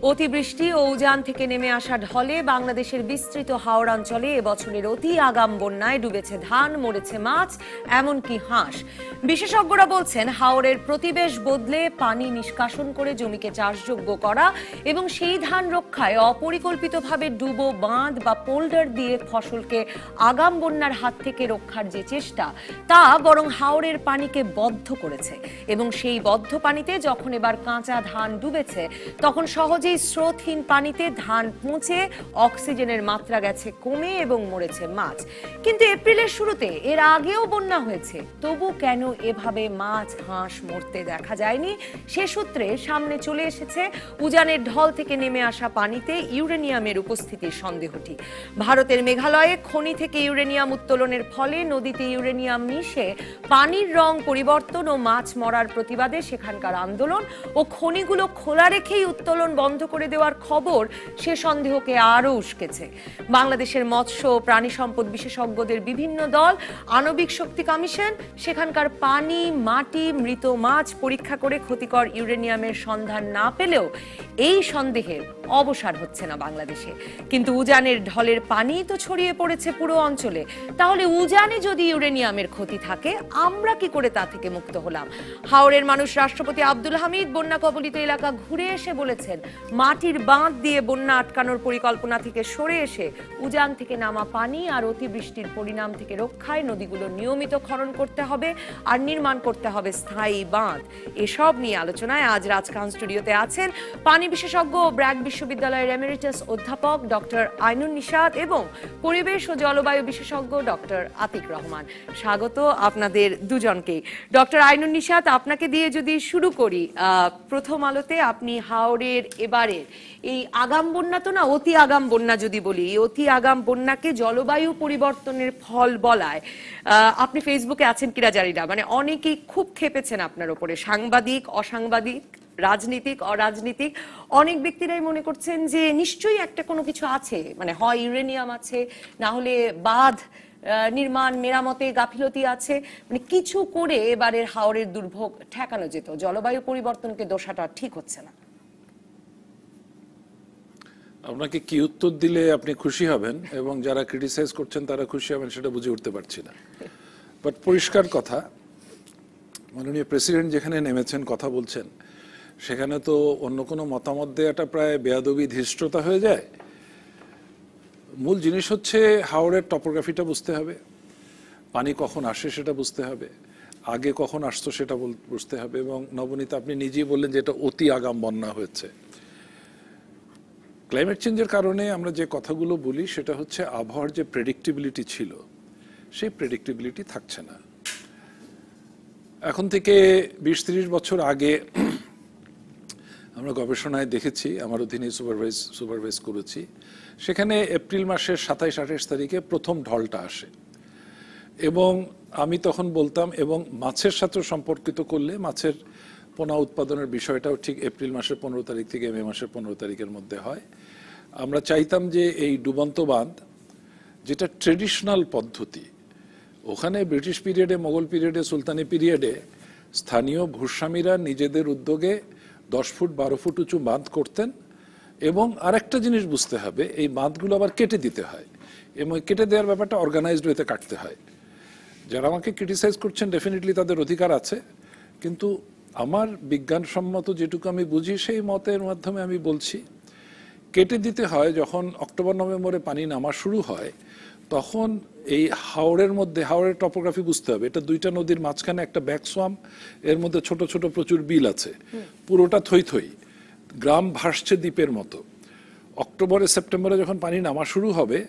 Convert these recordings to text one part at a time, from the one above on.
অতিবৃষ্টি ও উজান থেকে নেমে আসা ঢলে বাংলাদেশের বিস্তৃত হাওর অঞ্চলে এবছরের অতি আগাম বন্যায় ডুবেছে ধান, মরেছে মাছ, এমনকি হাঁস। বিশেষজ্ঞরা বলছেন, হাওরের প্রতিবেশ বদলে পানি নিষ্কাশন করে জমিকে চাষযোগ্য করা এবং সেই ধান রক্ষায় অপরিকল্পিতভাবে ডুবো বাঁধ বা পোল্ডার দিয়ে ফসলকে আগাম বন্যার হাত থেকে রক্ষার যে চেষ্টা, তা বরং হাওরের পানিকে বদ্ধ করেছে। এবং সেই বদ্ধ পানিতে যখন এবার কাঁচা ধান ডুবেছে, তখন সহজেই স্রোতহীন পানিতে ধান পচে অক্সিজেনের মাত্রা গেছে কমে এবং মরেছে মাছ। কিন্তু এপ্রিলের শুরুতে এর আগেও বন্যা হয়েছে, তবু কেন এভাবে মাছ হাঁস মরতে দেখা যায়নি? সে সূত্রে সামনে চলে এসেছে উজানের ঢল থেকে নেমে আসা পানিতে ইউরেনিয়ামের উপস্থিতির সন্দেহটি। ভারতের মেঘালয়ে খনি থেকে ইউরেনিয়াম উত্তোলনের ফলে নদীতে ইউরেনিয়াম মিশে পানির রং পরিবর্তন ও মাছ মরার প্রতিবাদে সেখানকার আন্দোলন ও খনিগুলো খোলা রেখেই উত্তোলন বন্ধ করে দেওয়ার খবর সে সন্দেহকে আরও উস্কেছে। বাংলাদেশের মৎস্য ও প্রাণী সম্পদ বিশেষজ্ঞদের বিভিন্ন দল, আণবিক শক্তি কমিশন সেখানকার পানি, মাটি, মৃত মাছ পরীক্ষা করে ক্ষতিকর ইউরেনিয়ামের সন্ধান না পেলেও এই সন্দেহের অবসান হচ্ছে না বাংলাদেশে। কিন্তু উজানের ঢলের পানি তো ছড়িয়ে পড়েছে পুরো অঞ্চলে। তাহলে উজানে যদি ইউরেনিয়ামের ক্ষতি থাকে, আমরা কি করে তা থেকে মুক্ত হলাম? হাওরের মানুষ রাষ্ট্রপতি আব্দুল হামিদ বন্যা কবলিত এলাকা ঘুরে এসে বলেছেন, মাটির বাঁধ দিয়ে বন্যা আটকানোর পরিকল্পনা থেকে সরে এসে উজান থেকে নামা পানি আর অতিবৃষ্টির পরিণাম থেকে রক্ষায় নদীগুলো নিয়মিত খনন করতে হবে আর নির্মাণ করতে হবে স্থায়ী বাঁধ। এসব নিয়ে আলোচনায় আজ রাজকাহন স্টুডিওতে আছেন পানি বিশেষজ্ঞ ও ব্র্যাক বিশ্ববিদ্যালয়ের এমেরিটাস অধ্যাপক ডক্টর আইনুন নিশাত এবং পরিবেশ ও জলবায়ু বিশেষজ্ঞ ডক্টর আতিক রহমান। স্বাগত আপনাদের দুজনকেই। ডক্টর আইনুন নিশাত, আপনাকে দিয়ে যদি শুরু করি, প্রথম আলোতে আপনি হাওরের এবারের এই আগাম বন্যা, তো না অতি আগাম বন্যা যদি বলি, এই অতি আগাম বন্যাকে জলবায়ু পরিবর্তনের ফল বলায় আপনি ফেসবুকে আছেন কিনা জানি না, মানে অনেকেই খুব খেপেছেন আপনার উপরে, সাংবাদিক, অসাংবাদিক, রাজনীতিক, অরাজনীতিক, অনেক ব্যক্তিরাই মনে করছেন যে নিশ্চয়ই একটা কোনো কিছু আছে, মানে হয় ইউরেনিয়াম আছে, না হলে বাঁধ নির্মাণ মেরামতে গাফিলতি আছে, মানে কিছু করে এবারের হাওরের দুর্ভোগ ঠেকানো যেত, জলবায়ু পরিবর্তনকে দোষাটা ঠিক হচ্ছে না। আপনাকে কি উত্তর দিলে আপনি খুশি হবেন এবং যারা ক্রিটিসাইজ করছেন তারা খুশি হবেন সেটা বুঝে উঠতে পারছি না। বাট পরিষ্কার কথা, মাননীয় প্রেসিডেন্ট যেখানে নেমেছেন কথা বলছেন, সেখানে তো অন্য কোনো মতামত দেওয়াটা প্রায় বেয়াদবি, ধৃষ্টতা হয়ে যায়। মূল জিনিস হচ্ছে হাওরের টপোগ্রাফিটা বুঝতে হবে, পানি কখন আসে সেটা বুঝতে হবে, আগে কখন আসতো সেটা বুঝতে হবে। এবং নবনীতা, আপনি নিজেই বললেন যে এটা অতি আগাম বন্যা হয়েছে। ক্লাইমেট চেঞ্জের কারণে আমরা যে কথাগুলো বলি সেটা হচ্ছে আবহাওয়ার যে প্রেডিক্টেবিলিটি ছিল সেই প্রেডিক্টেবিলিটি থাকছে না। এখন থেকে 20-30 বছর আগে আমরা গবেষণায় দেখেছি, আমার অধীনে সুপারভাইজ করেছি, সেখানে এপ্রিল মাসের 27-28 তারিখে প্রথম ঢলটা আসে এবং আমি তখন বলতাম, এবং মাছের সাথেও সম্পর্কিত করলে মাছের পোনা উৎপাদনের বিষয়টাও ঠিক এপ্রিল মাসের 15 তারিখ থেকে মে মাসের 15 তারিখের মধ্যে হয়। আমরা চাইতাম যে এই ডুবন্ত বাঁধ, যেটা ট্রেডিশনাল পদ্ধতি, ওখানে ব্রিটিশ পিরিয়ডে, মোগল পিরিয়ডে, সুলতানি পিরিয়ডে স্থানীয় ভূস্বামীরা নিজেদের উদ্যোগে 10 ফুট 12 ফুট উঁচু বাঁধ করতেন। এবং আরেকটা জিনিস বুঝতে হবে, এই বাঁধগুলো আবার কেটে দিতে হয় এবং কেটে দেওয়ার ব্যাপারটা অর্গানাইজড ওয়েতে কাটতে হয়। যারা আমাকে ক্রিটিসাইজ করছেন ডেফিনেটলি তাদের অধিকার আছে, কিন্তু আমার বিজ্ঞানসম্মত যেটুকু আমি বুঝি সেই মতের মাধ্যমে আমি বলছি, কেটে দিতে হয়। যখন অক্টোবর নভেম্বরে পানি নামা শুরু হয়, তখন এই হাওরের মধ্যে, হাওরের টপোগ্রাফি বুঝতে হবে, এটা দুইটা নদীর মাঝখানে একটা ব্যাক সোয়াম, এর মধ্যে ছোট ছোট প্রচুর বিল আছে, পুরোটা থই থই, গ্রাম ভাসছে দ্বীপের মতো। অক্টোবরে সেপ্টেম্বরে যখন পানি নামা শুরু হবে,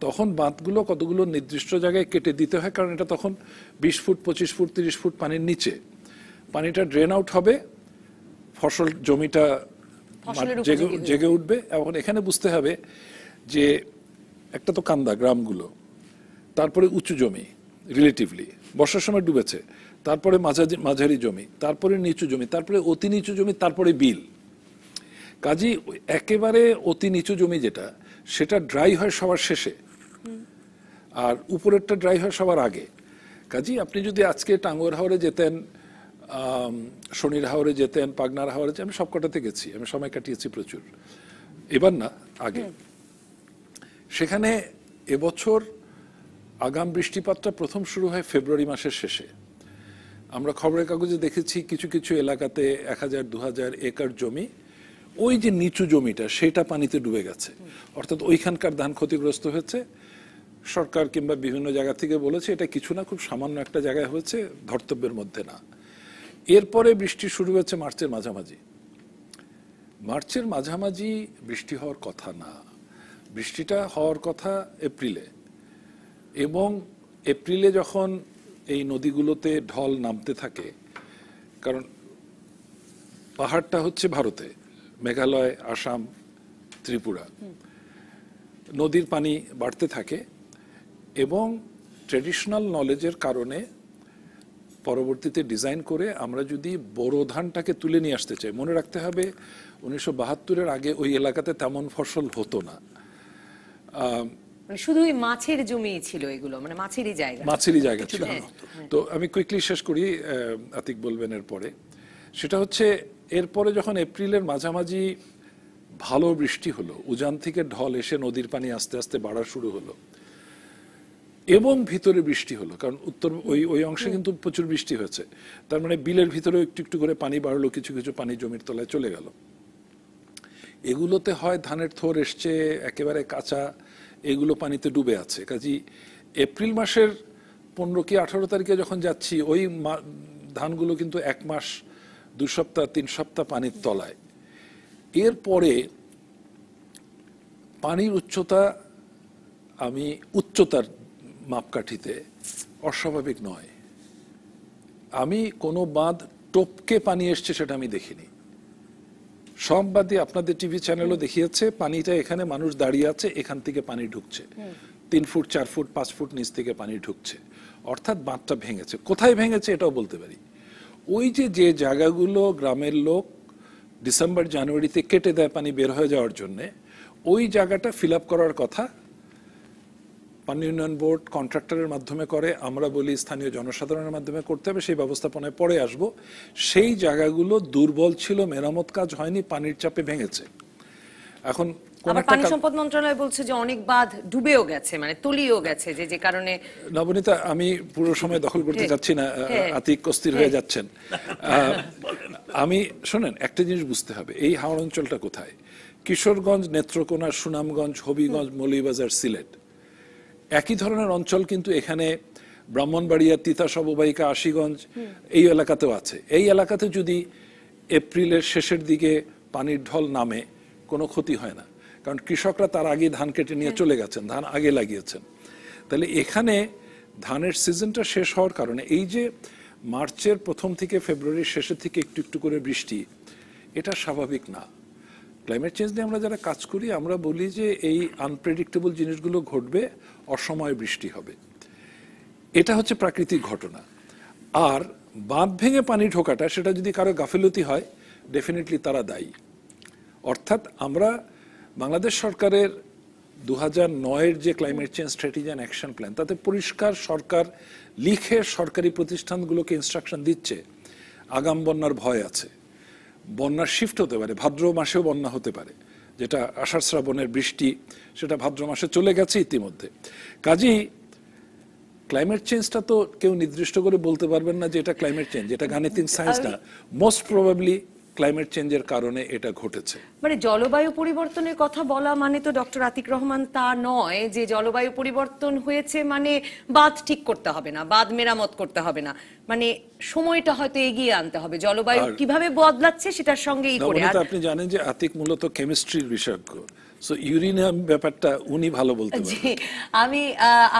তখন বাঁধগুলো কতগুলো নির্দিষ্ট জায়গায় কেটে দিতে হয়, কারণ এটা তখন 20 ফুট 25 ফুট 30 ফুট পানির নিচে। পানিটা ড্রেন আউট হবে, ফসল জমিটা জেগে উঠবে। এবং এখানে বুঝতে হবে যে একটা তো কান্দা গ্রামগুলো, তারপরে উঁচু জমি রিলেটিভলি বর্ষার সময় ডুবেছে, তারপরে মাঝারি জমি, তারপরে নিচু জমি, তারপরে অতি নিচু জমি, তারপরে বিল। কাজী একেবারে অতি নিচু জমি যেটা, সেটা ড্রাই হয় সবার শেষে, আর উপরেরটা ড্রাই হয় সবার আগে। কাজী আপনি যদি আজকে টাঙ্গুয়ার হাওরে যেতেন, শনির হাওরে যেতেন, পাগনার হাওরে যেতেন, আমি সবকটাতে গেছি, আমি সময় কাটিয়েছি প্রচুর, এবার না আগে। সেখানে এবছর আগাম বৃষ্টিপাতটা প্রথম শুরু হয় ফেব্রুয়ারি মাসের শেষে। আমরা খবরের কাগজে দেখেছি কিছু কিছু এলাকাতে 1000-2000 একর জমি, ওই যে নিচু জমিটা সেটা পানিতে ডুবে গেছে, অর্থাৎ ওইখানকার ধান ক্ষতিগ্রস্ত হয়েছে। সরকার কিংবা বিভিন্ন জায়গা থেকে বলেছে এটা কিছু না, খুব সামান্য একটা জায়গায় হয়েছে, ধর্তব্যের মধ্যে না। এরপরে বৃষ্টি শুরু হয়েছে মার্চের মাঝামাঝি। মার্চের মাঝামাঝি বৃষ্টি হওয়ার কথা না, বৃষ্টিটা হওয়ার কথা এপ্রিলে। এবং এপ্রিলে যখন এই নদীগুলোতে ঢল নামতে থাকে, কারণ পাহাড়টা হচ্ছে ভারতে, মেঘালয়, আসাম, ত্রিপুরা, নদীর পানি বাড়তে থাকে এবং ট্রেডিশনাল নলেজের কারণে পরবর্তীতে ডিজাইন করে আমরা যদি বোরো ধানটাকে তুলে নিয়ে আসতে চাই, মনে রাখতে হবে 1972-এর আগে ওই এলাকাতে তেমন ফসল হতো না, মানে শুধুই মাছের জমি ছিল এগুলো, মানে মাছেরই জায়গা ছিল। তো আমি কুইকলি শেষ করি, আতিক বলবেন এরপরে। সেটা হচ্ছে এরপরে যখন এপ্রিলের মাঝামাঝি ভালো বৃষ্টি হলো, উজান থেকে ঢল এসে নদীর পানি আস্তে আস্তে বাড়া শুরু হলো এবং ভিতরে বৃষ্টি হলো, কারণ উত্তর ওই অংশে কিন্তু প্রচুর বৃষ্টি হয়েছে, তার মানে বিলের ভিতরেও একটু একটু করে পানি বাড়লো, কিছু কিছু পানি জমির তলায় চলে গেল। এগুলোতে হয় ধানের থোর এসছে একেবারে কাঁচা, এগুলো পানিতে ডুবে আছে। কাজী এপ্রিল মাসের 15 কি 18 তারিখে যখন যাচ্ছি, ওই ধানগুলো কিন্তু 1 মাস 2 সপ্তাহ 3 সপ্তাহ পানির তলায়। এরপরে পানির উচ্চতা, আমি উচ্চতার মাপকাঠিতে অস্বাভাবিক নয়, আমি কোনো বাঁধ টপকে পানি এসছে সেটা আমি দেখিনি। সব বাদে আপনাদের টিভি চ্যানেলও দেখিয়েছে পানিটা এখানে মানুষ দাঁড়িয়ে আছে, এখান থেকে পানি ঢুকছে, 3 ফুট 4 ফুট 5 ফুট নিচ থেকে পানি ঢুকছে, অর্থাৎ বাঁধটা ভেঙেছে। কোথায় ভেঙেছে এটাও বলতে পারি। ওই যে জায়গাগুলো গ্রামের লোক ডিসেম্বর জানুয়ারিতে কেটে দেয় পানি বের হয়ে যাওয়ার জন্যে, ওই জায়গাটা ফিল আপ করার কথা পানি উন্নয়ন বোর্ড কন্ট্রাক্টরের মাধ্যমে করে, আমরা বলি স্থানীয় জনসাধারণের মাধ্যমে করতে হবে, সেই ব্যবস্থাপনায় পরে আসব। সেই জায়গাগুলো দুর্বল ছিল, মেরামত কাজ হয়নি, পানির চাপে ভেঙেছে। এখন পানি সম্পদ মন্ত্রণালয় বলছে যে অনেক বাঁধ ডুবেও গেছে, মানে তলিয়েও গেছে, যে কারণে। নবনীতা, আমি পুরো সময় দখল করতে যাচ্ছি না, আতিক অস্থির হয়ে যাচ্ছেন। আমি শোনেন, একটা জিনিস বুঝতে হবে, এই হাওড় অঞ্চলটা কোথায়? কিশোরগঞ্জ, নেত্রকোনা, সুনামগঞ্জ, হবিগঞ্জ, মৌলভীবাজার, সিলেট একই ধরনের অঞ্চল, কিন্তু এখানে ব্রাহ্মণবাড়িয়া, তিতাস অববাহিকা, আশিগঞ্জ এই এলাকাতেও আছে। এই এলাকাতে যদি এপ্রিলের শেষের দিকে পানির ঢল নামে, কোনো ক্ষতি হয় না, কারণ কৃষকরা তার আগে ধান কেটে নিয়ে চলে গেছেন, ধান আগে লাগিয়েছেন। তাহলে এখানে ধানের সিজনটা শেষ হওয়ার কারণে এই যে মার্চের প্রথম থেকে ফেব্রুয়ারির শেষের থেকে একটু একটু করে বৃষ্টি, এটা স্বাভাবিক না। ক্লাইমেট চেঞ্জ নিয়ে আমরা যারা কাজ করি, আমরা বলি যে এই আনপ্রেডিক্টেবল জিনিসগুলো ঘটবে, অসময়ে বৃষ্টি হবে, এটা হচ্ছে প্রাকৃতিক ঘটনা। আর বাঁধ ভেঙে পানি ঢোকাটা, সেটা যদি কারো গাফিলতি হয়, ডেফিনেটলি তারা দায়ী। অর্থাৎ আমরা বাংলাদেশ সরকারের 2009-এর যে climate change strategy and action plan, তাতে পরিষ্কার সরকার লিখে সরকারি প্রতিষ্ঠানগুলোকে ইনস্ট্রাকশন দিচ্ছে আগাম বন্যার ভয় আছে, বন্যার শিফট হতে পারে, ভাদ্র মাসেও বন্যা হতে পারে, যেটা আষাঢ় শ্রাবণের বৃষ্টি সেটা ভাদ্র মাসে চলে গেছে ইতিমধ্যে। কাজেই ক্লাইমেট চেঞ্জটা তো কেউ নির্দিষ্ট করে বলতে পারবেন না যে এটা ক্লাইমেট চেঞ্জ, এটা গাণিতিক সায়েন্স না, মোস্ট প্রবাবলি ক্লাইমেট চেঞ্জের কারণে এটা ঘটেছে। মানে জলবায়ু পরিবর্তনের কথা বলা মানে তো ডক্টর আতিক রহমান তা নয় যে জলবায়ু পরিবর্তন হয়েছে মানে বাঁধ ঠিক করতে হবে না, বাঁধ মেরামত করতে হবে না, মানে সময়টা হয়তো এগিয়ে আনতে হবে, জলবায়ু কিভাবে বদলাচ্ছে সেটার সঙ্গে করে। আপনি জানেন যে আতিক মূলত কেমিস্ট্রির বিশেষজ্ঞ, সো ইউরেনিয়াম ব্যাপারটা উনি ভালো বলতে পারেন। আমি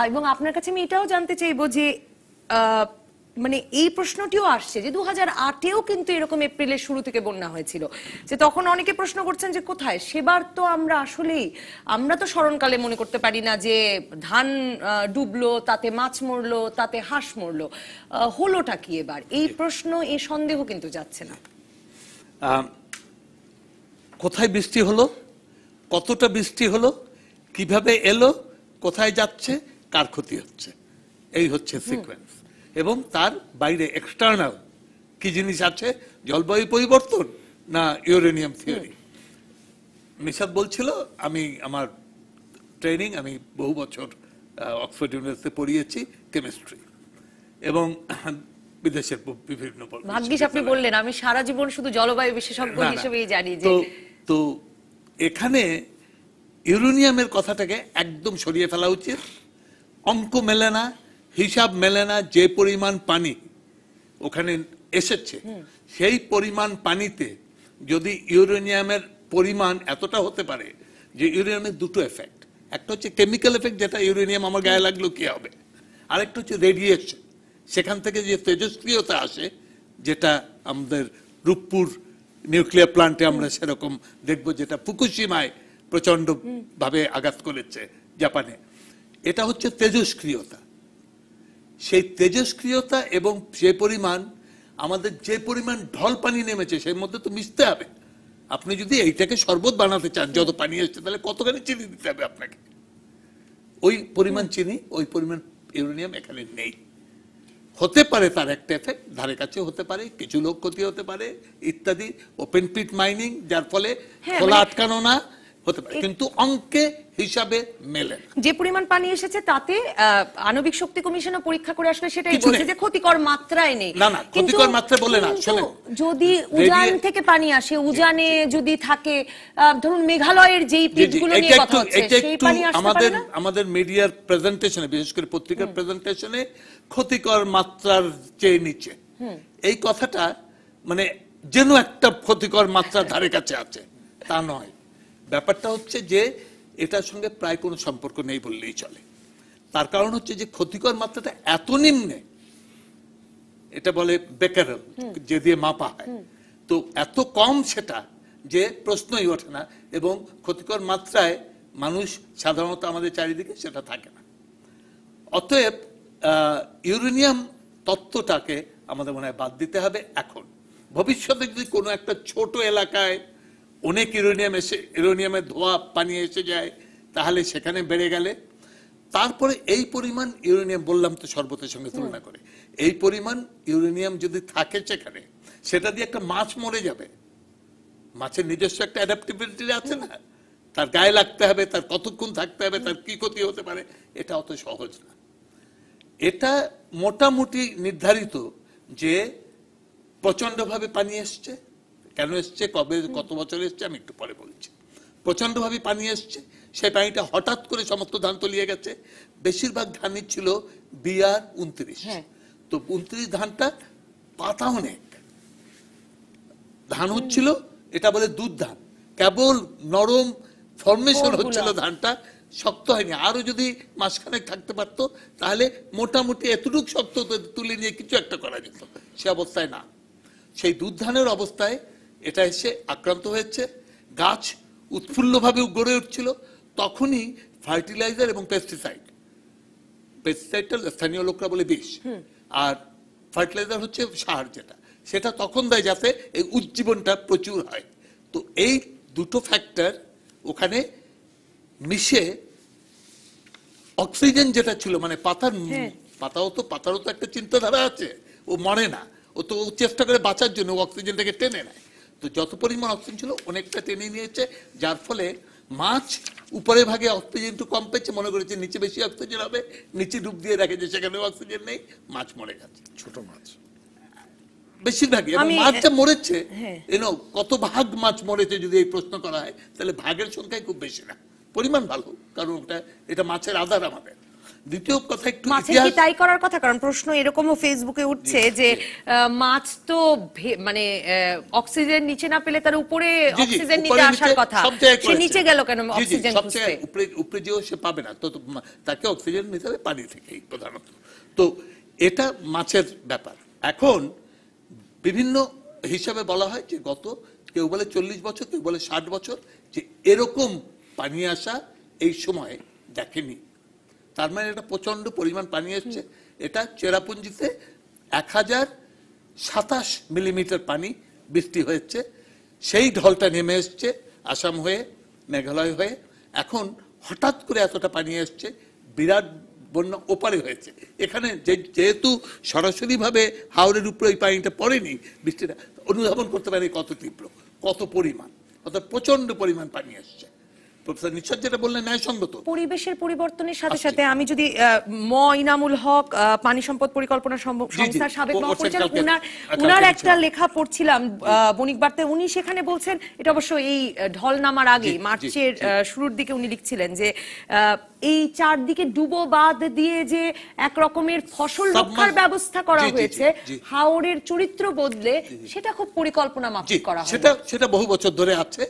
এবং আপনার কাছে আমি এটাও জানতে চাইবো যে মানে এই প্রশ্নটিও আসছে যে 2008-এও কিন্তু এরকম এপ্রিলের শুরু থেকে বন্যা হয়েছিল, যে তখন অনেকে প্রশ্ন করছেন যে কোথায়, সেবার তো আমরা তো স্মরণকালে মনে করতে পারি না যে ধান ডুবলো, তাতে মাছ মরলো, তাতে হাঁস মরলো, হলোটা কি এবার? এই প্রশ্ন, এই সন্দেহ কিন্তু যাচ্ছে না। কোথায় বৃষ্টি হলো, কতটা বৃষ্টি হলো, কিভাবে এলো, কোথায় যাচ্ছে, কার ক্ষতি হচ্ছে, এই হচ্ছে সিকোয়েন্স। এবং তার বাইরে এক্সটার্নাল কি জিনিস আছে, জলবায়ু পরিবর্তন না ইউরেনিয়াম থিওরি। নিশাত বলছিল আমি আমার ট্রেনিং, আমি বহু বছর অক্সফোর্ড ইউনিভার্সিটিতে পড়িয়েছি কেমিস্ট্রি এবং বিদেশের বিভিন্ন ভাগ্যিস আপনি বললেন, আমি সারা জীবন শুধু জলবায়ু বিশেষজ্ঞ হিসেবেই জানি যে তো এখানে ইউরেনিয়ামের কথাটাকে একদম সরিয়ে ফেলা উচিত। অঙ্ক মেলে না, হিসাব মেলে না। যে পরিমাণ পানি ওখানে এসেছে সেই পরিমাণ পানিতে যদি ইউরেনিয়ামের পরিমাণ এতটা হতে পারে যে ইউরেনিয়ামের দুটো এফেক্ট, একটা হচ্ছে কেমিক্যাল এফেক্ট, যেটা ইউরেনিয়াম আমার গায়ে লাগলো কি হবে, আরেকটা হচ্ছে রেডিয়েশন। সেখান থেকে যে তেজস্ক্রিয়তা আসে, যেটা আমাদের রূপপুর নিউক্লিয়ার প্লান্টে আমরা সেরকম দেখবো, যেটা ফুকুশিমায় প্রচন্ড ভাবে আঘাত করেছে জাপানে, এটা হচ্ছে তেজস্ক্রিয়তা। সেই তেজস্ক্রিয়তা এবং যে পরিমাণ আমাদের যে পরিমাণ ঢল পানি নেমেছে সেই মধ্যে তো মিশতে হবে। আপনি যদি এইটাকে শরবত বানাতে চান, যত পানি আসছে, তাহলে কতখানি চিনি দিতে হবে আপনাকে। ওই পরিমাণ চিনি, ওই পরিমাণ ইউরেনিয়াম এখানে নেই। হতে পারে তার একটা এফেক্ট, ধারে কাছে হতে পারে, কিছু লোক ক্ষতি হতে পারে ইত্যাদি, ওপেন পিট মাইনিং, যার ফলে খোলা আটকানো না হতে পারে, কিন্তু অঙ্কে হিসাবে মেলে না। যে পরিমাণ পানি এসেছে তাতে আণবিক শক্তি কমিশনও পরীক্ষা করে আসলে সেটাই বলছে যে ক্ষতিকর মাত্রায় নেই। না না, ক্ষতিকর মাত্রা বলে না। শুনুন, যদি উজান থেকে পানি আসে, উজানে যদি থাকে, ধরুন মেঘালয়ের যেই পিটগুলো নিয়ে কথা হচ্ছে, সেই পানি আসতে পারে না। আমাদের মিডিয়ার প্রেজেন্টেশনে, বিশেষ করে পত্রিকার প্রেজেন্টেশনে ক্ষতিকর মাত্রার চেয়ে নিচে, এই কথাটা মানে যেন একটা ক্ষতিকর মাত্রার ধারে কাছে আছে, তা নয়। ব্যাপারটা হচ্ছে যে এটার সঙ্গে প্রায় কোনো সম্পর্ক নেই বললেই চলে। তার কারণ হচ্ছে যে ক্ষতিকর মাত্রাটা এত নিম্নে, এটা বলে বেকারেল, যে দিয়ে মাপা হয়, তো এত কম সেটা যে প্রশ্নই ওঠে না, এবং ক্ষতিকর মাত্রায় মানুষ সাধারণত আমাদের চারিদিকে সেটা থাকে না। অতএব ইউরেনিয়াম তত্ত্বটাকে আমাদের মনে হয় বাদ দিতে হবে। এখন ভবিষ্যতে যদি কোনো একটা ছোট এলাকায় অনেক ইউরেনিয়ামের ধোয়া পানি এসে যায়, তাহলে সেখানে বেড়ে গেলে, তারপরে এই পরিমাণ ইউরেনিয়াম, বললাম তো শরবতের সঙ্গে তুলনা করে, এই পরিমাণ ইউরেনিয়াম যদি থাকে সেখানে, সেটা দিয়ে একটা মাছ মরে যাবে। মাছের নিজস্ব একটা অ্যাডাপ্টিবিলিটি আছে না, তার গায়ে লাগতে হবে, তার কতক্ষণ থাকতে হবে, তার কি ক্ষতি হতে পারে, এটা অত সহজ না। এটা মোটামুটি নির্ধারিত যে প্রচন্ডভাবে পানি এসছে। কেন এসছে, কবে, কত বছর এসছে, আমি একটু পরে বলছি। প্রচন্ডভাবে পানি এসছে, সেই পানিটা হঠাৎ করে সমস্ত ধান তলিয়ে গেছে। বেশিরভাগ ধানই ছিল বিআর 29, তো 29 ধানটা পাতা অনেক ধান হচ্ছিল, এটা বলে দুধ ধান, কেবল নরম ফরমেশন হচ্ছিল, ধানটা শক্ত হয়নি। আরো যদি মাসখানেক থাকতে পারতো তাহলে মোটামুটি এতটুকু শক্ত তুলে নিয়ে কিছু একটা করা যেত, সে অবস্থায় না। সেই দুধ ধানের অবস্থায় এটা এসে আক্রান্ত হয়েছে, গাছ উৎফুল্লভাবে গড়ে উঠছিল। তখনই ফার্টিলাইজার এবং পেস্টিসাইডটা স্থানীয় লোকরা বলে বিষ, আর ফার্টিলাইজার হচ্ছে সার, যেটা সেটা তখন দেয় যাতে এই উজ্জীবনটা প্রচুর হয়। তো এই দুটো ফ্যাক্টর ওখানে মিশে অক্সিজেন যেটা ছিল, মানে পাতারও তো একটা চিন্তাধারা আছে, ও মরে না, ও তো চেষ্টা করে বাঁচার জন্য অক্সিজেনটাকে টেনে নেয়। তো যত পরিমাণ অক্সিজেন ছিল অনেকটা টেনে নিয়েছে, যার ফলে মাছ উপরে ভাগে অক্সিজেন কম পেয়েছে, মনে করেছে নিচে বেশি অক্সিজেন হবে, নিচে ডুব দিয়ে দেখে যে সেখানে অক্সিজেন নেই, মাছ মরে গেছে। ছোট মাছ বেশিরভাগই, এবং মাছটা মরেছে, কত ভাগ মাছ মরেছে যদি এই প্রশ্ন করা হয়, তাহলে ভাগের সংখ্যায় খুব বেশি না, পরিমাণ ভালো, কারণ এটা মাছের আধার আমাদের। দ্বিতীয় কথা, একটু ইতিহাস তাই করার কথা, কারণ প্রশ্ন এরকমও ফেসবুকে উঠছে যে মাছ তো মানে অক্সিজেন নিচে না পেলে তার উপরে অক্সিজেন নিতে আসার কথা, সে নিচে গেল কেন অক্সিজেন খুঁজতে? উপরে যেও সে পাবে না, তো তাকে অক্সিজেন নিতে হবে পানি থেকেই প্রধানত। তো এটা মাছের ব্যাপার। এখন বিভিন্ন হিসাবে বলা হয় যে গত, কেউ বলে 40 বছর, কেউ বলে 60 বছর, যে এরকম পানি আসা এই সময় দেখেনি। তার মানে এটা প্রচন্ড পরিমাণ পানি এসছে। এটা চেরাপুঞ্জিতে 1027 মিলিমিটার পানি বৃষ্টি হয়েছে, সেই ঢলটা নেমে এসছে আসাম হয়ে, মেঘালয় হয়ে। এখন হঠাৎ করে এতটা পানি এসছে, বিরাট বন্যা ওপারে হয়েছে। এখানে যেহেতু সরাসরিভাবে হাওরের উপরে ওই পানিটা পড়েনি, বৃষ্টিটা অনুধাবন করতে পারে কত তীব্র, কত পরিমাণ, অর্থাৎ প্রচন্ড পরিমাণ পানি আসছে। প্রফেসর নিশাত যেটা বললেন ন্যায়সঙ্গত। পরিবেশের পরিবর্তনের সাথে সাথে আমি যদি ইনামুল হক পানি সম্পদ পরিকল্পনা সংস্থার সাবেক মহাপরিচালক উনার একটা লেখা পড়ছিলাম বণিক বার্তায়, উনি সেখানে বলছেন, এটা অবশ্য এই ঢল নামার আগে মার্চের শুরুর দিকে উনি লিখছিলেন যে এই চারদিকে ডুবো বাঁধ দিয়ে যে এক রকমের ফসল রক্ষার ব্যবস্থা করা হয়েছে, হাওরের চরিত্র বদলে সেটা খুব পরিকল্পনা মাফিক করা হয়। সেটা বহু বছর ধরে আছে।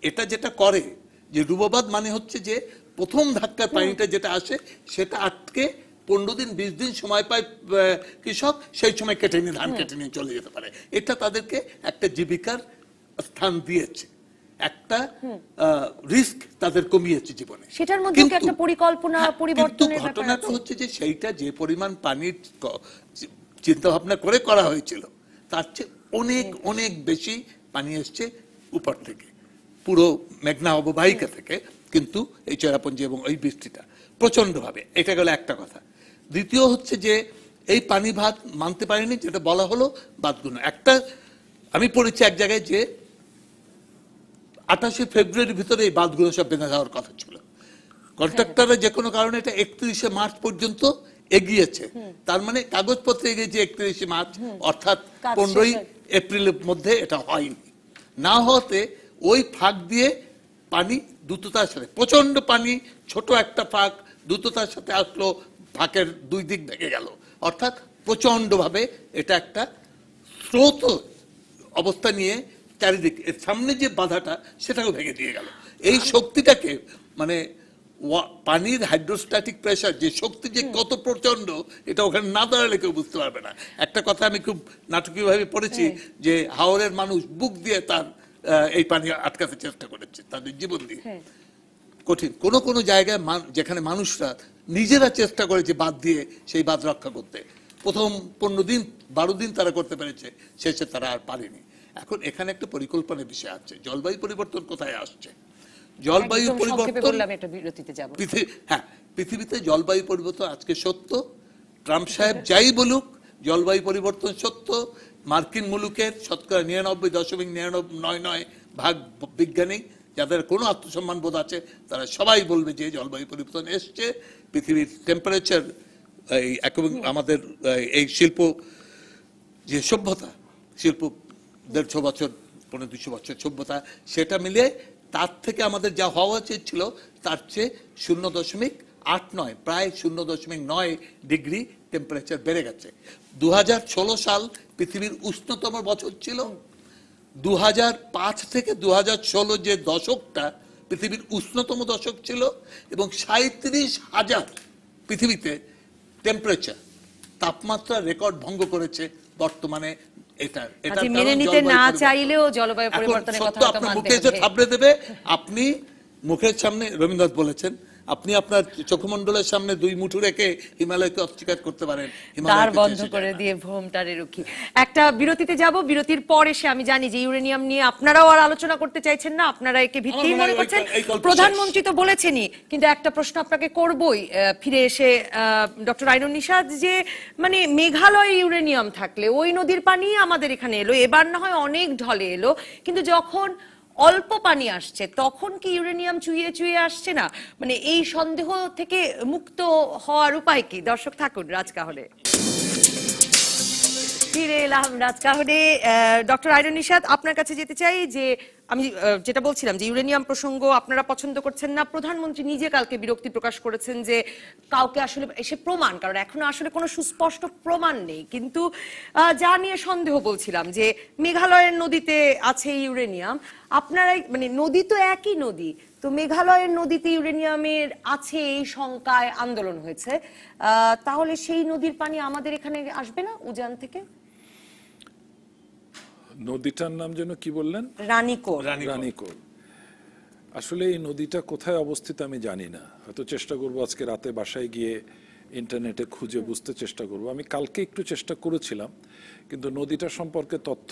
এটা যেটা করে যে ডুবোবাদ মানে হচ্ছে যে প্রথম ধাক্কার পানিটা যেটা আসে সেটা আটকে 15 দিন 20 দিন সময় পায় কৃষক, সেই সময় কেটে নিয়ে ধান কেটে নিয়ে চলে যেতে পারে। এটা তাদেরকে একটা জীবিকার স্থান দিয়েছে, একটা রিস্ক তাদের কমিয়েছে জীবনে। সেটার মধ্যে একটা পরিকল্পনা পরিবর্তনের ব্যাপার আছে। ঘটনাটা হচ্ছে যে সেইটা যে পরিমাণ পানির চিন্তা ভাবনা করে করা হয়েছিল তার চেয়ে অনেক অনেক বেশি পানি এসছে উপর থেকে, পুরো মেঘনা অববাহিকা থেকে। কিন্তু এই চেরাপুঞ্জি এবং এই বৃষ্টিটা প্রচন্ড ভাবে, এটা গেল একটা কথা। দ্বিতীয় হচ্ছে যে এই পানি ভাত মানতে পারেনি, যেটা বলা হলো বাঁধগুলো। একটা আমি পড়েছি এক জায়গায় যে 28 ফেব্রুয়ারির ভিতরে এই বাঁধগুলো সব বেঁধে যাওয়ার কথা ছিল। কন্ট্রাক্টররা যে কোনো কারণে এটা 31শে মার্চ পর্যন্ত এগিয়েছে, তার মানে কাগজপত্রে এগিয়েছে 31শে মার্চ, অর্থাৎ 15ই এপ্রিলের মধ্যে এটা হয়নি। না হতে ওই ফাঁক দিয়ে পানি দ্রুততার সাথে, প্রচন্ড পানি, ছোট একটা ফাঁক দ্রুততার সাথে আসলো, ফাঁকের দুই দিক ভেঙে গেল, অর্থাৎ প্রচন্ড ভাবে এটা একটা স্রোত অবস্থা নিয়ে চারিদিক এর সামনে যে বাধাটা সেটাও ভেঙে দিয়ে গেল। এই শক্তিটাকে মানে পানির হাইড্রোস্ট্যাটিক প্রেসার যে শক্তি যে কত প্রচন্ড, এটা ওখানে না দাঁড়ালে কেউ বুঝতে পারবে না। একটা কথা আমি খুব নাটকীয়ভাবে পড়েছি যে হাওরের মানুষ বুক দিয়ে তার এই পানি আটকাতে চেষ্টা করেছে তাদের জীবন দিয়ে। কঠিন কোন কোন জায়গায় যেখানে মানুষরা নিজেরা চেষ্টা করেছে বাঁধ দিয়ে সেই বাঁধ রক্ষা করতে, প্রথম 15 দিন 12 দিন তারা করতে পেরেছে, শেষে তারা আর পারেনি। এখন এখানে একটা পরিকল্পনার বিষয় আছে। জলবায়ু পরিবর্তন কোথায় আসছে? জলবায়ু পরিবর্তন, হ্যাঁ, পৃথিবীতে জলবায়ু পরিবর্তন আজকে সত্য। ট্রাম্প সাহেব যাই বলুক, জলবায়ু পরিবর্তন সত্য। মার্কিন মুলুকের শতকরা 99.9999% বিজ্ঞানী যাদের কোনো আত্মসম্মান বোধ আছে তারা সবাই বলবে যে জলবায়ু পরিবর্তন এসছে। পৃথিবীর টেম্পারেচার, আমাদের এই শিল্প যে সভ্যতা, শিল্প 150 বছর 200 বছর সভ্যতা, সেটা মিলে তার থেকে আমাদের যা হওয়া উচিত ছিল তার চেয়ে 0.89 প্রায় 0.9 ডিগ্রি টেম্পারেচার বেড়ে গেছে। 2016 সাল পৃথিবীর উষ্ণতম বছর ছিল। 2005 থেকে 2016 যে দশকটা পৃথিবীর উষ্ণতম দশক ছিল, এবং 37,000 পৃথিবীতে টেম্পারেচার তাপমাত্রা রেকর্ড ভঙ্গ করেছে বর্তমানে। এটা মেনে নিতে না চাইলেও জলবায়ু পরিবর্তনের কথা আপনার মুখে এসে থাবড়ে দেবে। আপনি মুখের সামনে, রবীন্দ্রনাথ বলেছেন, আপনি আপনার চোখমণ্ডলের সামনে 2 মুঠো রেখে হিমালয়কে অস্বীকার করতে পারেন, তার বন্ধ করে দিয়ে ভোমটারে রুখি। একটা বিরতিতে যাব, বিরতির পর এসে আমি জানি যে ইউরেনিয়াম নিয়ে আপনারাও আর আলোচনা করতে চাইছেন না, আপনারা একে ভিত্তিহীন মনে করছেন, প্রধানমন্ত্রী তো বলেছেনই। কিন্তু একটা প্রশ্ন আপনাকে করবই ফিরে এসে, ডক্টর আইনুন নিশাত, যে মানে মেঘালয়ে ইউরেনিয়াম থাকলে ওই নদীর পানি আমাদের এখানে এলো, এবার না হয় অনেক ঢলে এলো, কিন্তু যখন অল্প পানি আসছে তখন কি ইউরেনিয়াম চুইয়ে চুইয়ে আসছে না? মানে এই সন্দেহ থেকে মুক্ত হওয়ার উপায় কি? দর্শক থাকুন রাজকাহনে। ফিরে এলাম রাজকাহনে। ডক্টর আইনুন নিশাত, আপনার কাছে যেতে চাই যে আমি যেটা বলছিলাম যে ইউরেনিয়াম প্রসঙ্গ আপনারা পছন্দ করছেন না, প্রধানমন্ত্রী নিজে কালকে বিরক্তি প্রকাশ করেছেন যে কাউকে আসলে এসে প্রমাণ, কারণ এখনো আসলে কোনো সুস্পষ্ট প্রমাণ নেই, কিন্তু যা নিয়ে সন্দেহ বলছিলাম যে মেঘালয়ের নদীতে আছে ইউরেনিয়াম, আপনারাই মানে নদী তো একই নদী, তো মেঘালয়ের নদীতে ইউরেনিয়ামের আছে এই শঙ্কায় আন্দোলন হয়েছে, তাহলে সেই নদীর পানি আমাদের এখানে আসবে না উজান থেকে? নদীটার নাম যেন কি বললেন? রানীকোর। রানীকোর। আসলে এই নদীটা কোথায় অবস্থিত আমি জানি না, হয়তো চেষ্টা করব আজকে রাতে বাসায় গিয়ে ইন্টারনেটে খুঁজে বুঝতে চেষ্টা করব। আমি কালকে একটু চেষ্টা করেছিলাম, কিন্তু নদীটা সম্পর্কে তথ্য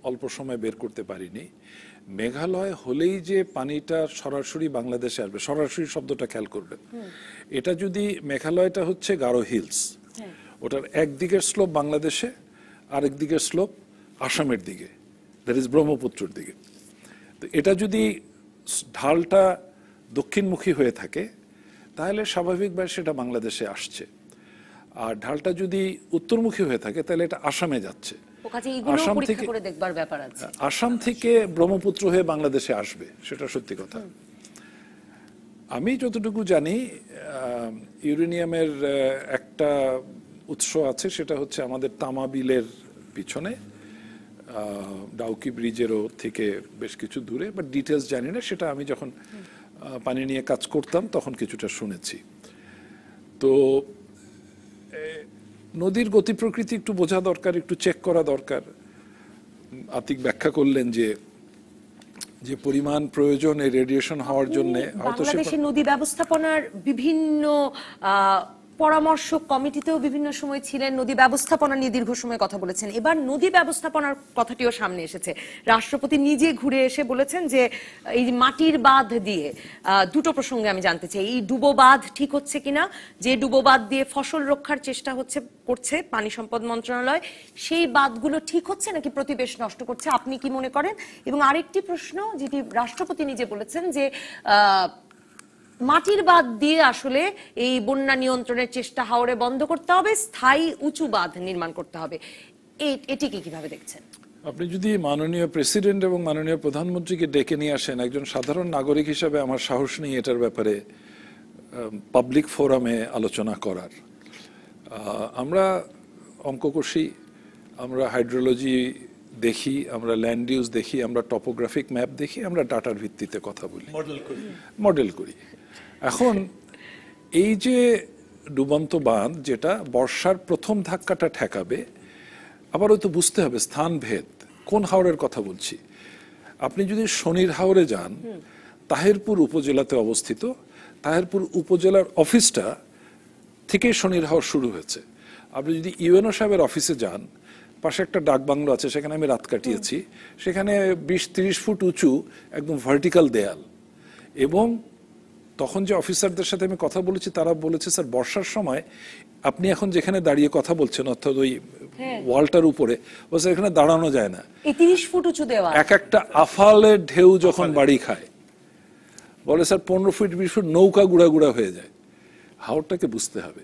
অল্প সময় বের করতে পারিনি। মেঘালয় হলেই যে পানিটা সরাসরি বাংলাদেশে আসবে, সরাসরি শব্দটা খেয়াল করবেন, এটা যদি মেঘালয়টা হচ্ছে গারো হিলস, ওটার একদিকের স্লোপ বাংলাদেশে, আরেক দিকের স্লোপ আসামের দিকে, দ্যাট ইজ ব্রহ্মপুত্রর দিকে। তো এটা যদি ঢালটা দক্ষিণমুখী হয়ে থাকে তাহলে স্বাভাবিকভাবে সেটা বাংলাদেশে আসছে, আর ঢালটা যদি উত্তরমুখী হয়ে থাকে তাহলে এটা আসামে যাচ্ছে। আসাম থেকে আসাম থেকে ব্রহ্মপুত্র হয়ে বাংলাদেশে আসবে, সেটা সত্যি কথা। আমি যতটুকু জানি ইউরেনিয়ামের একটা উৎস আছে, সেটা হচ্ছে আমাদের তামা বিলের পিছনে, ডাউকি ব্রিজেরও থেকে বেশ কিছু দূরে, বাট ডিটেলস জানি না। সেটা আমি যখন পানি নিয়ে কাজ করতাম তখন কিছুটা শুনেছি। তো নদীর গতি প্রকৃতি একটু বোঝা দরকার, একটু চেক করা দরকার। আতিক ব্যাখ্যা করলেন যে যে পরিমাণ প্রয়োজন এই রেডিয়েশন হওয়ার জন্য, বাংলাদেশের নদী ব্যবস্থাপনার বিভিন্ন পরামর্শক কমিটিতেও বিভিন্ন সময় ছিলেন, নদী ব্যবস্থাপনা নিয়ে দীর্ঘ সময় কথা বলেছেন। এবার নদী ব্যবস্থাপনার কথাটিও সামনে এসেছে। রাষ্ট্রপতি নিজে ঘুরে এসে বলেছেন যে এই মাটির বাঁধ দিয়ে, দুটো প্রসঙ্গে আমি জানতে চাই, এই ডুবো বাঁধ ঠিক হচ্ছে কিনা, যে ডুবো বাঁধ দিয়ে ফসল রক্ষার চেষ্টা করছে পানি সম্পদ মন্ত্রণালয়, সেই বাঁধগুলো ঠিক হচ্ছে নাকি প্রতিবেশ নষ্ট করছে, আপনি কি মনে করেন? এবং আরেকটি প্রশ্ন, যেটি রাষ্ট্রপতি নিজে বলেছেন যে মাটির বাঁধ দিয়ে আসলে এই বন্যা নিয়ন্ত্রণের চেষ্টা হাওরে বন্ধ করতে হবে, স্থায়ী উঁচু বাঁধ নির্মাণ করতে হবে, এটিকে কিভাবে দেখছেন? আপনি যদি মাননীয় প্রেসিডেন্ট এবং মাননীয় প্রধানমন্ত্রীকে ডেকে নিয়ে আসেন, একজন সাধারণ নাগরিক হিসাবে আমার সাহস নেই এটার ব্যাপারে পাবলিক ফোরামে আলোচনা করার। আমরা অঙ্ক কষি, আমরা হাইড্রোলজি দেখি, আমরা ল্যান্ড ইউজ দেখি, আমরা টপোগ্রাফিক ম্যাপ দেখি, আমরা ডাটার ভিত্তিতে কথা বলি, মডেল করি। এখন এই যে ডুবন্ত বাঁধ, যেটা বর্ষার প্রথম ধাক্কাটা ঠেকাবে, আবারও তো বুঝতে হবে স্থানভেদ, কোন হাওরের কথা বলছি। আপনি যদি শনির হাওরে যান, তাহিরপুর উপজেলাতে অবস্থিত, তাহিরপুর উপজেলার অফিসটা থেকে শনির হাওর শুরু হয়েছে। আপনি যদি ইউএনও সাহেবের অফিসে যান, পাশে একটা ডাক বাংলো আছে, সেখানে আমি রাত কাটিয়েছি, সেখানে 20-30 ফুট উঁচু একদম ভার্টিক্যাল দেয়াল। এবং তখন যে অফিসারদের সাথে আমি কথা বলেছি, তারা বলেছে স্যার বর্ষার সময় আপনি এখন যেখানে দাঁড়িয়ে কথা বলছেন, অর্থাৎ ওই ওয়ালটার উপরে, বলছে এখানে দাঁড়ানো যায় না, 30 ফুট উঁচু দেওয়াল, এক একটা আফালের ঢেউ যখন বাড়ি খায়, বলে স্যার 15 ফুট 20 ফুট নৌকা গুড়া গুড়া হয়ে যায়। হাওরটাকে বুঝতে হবে।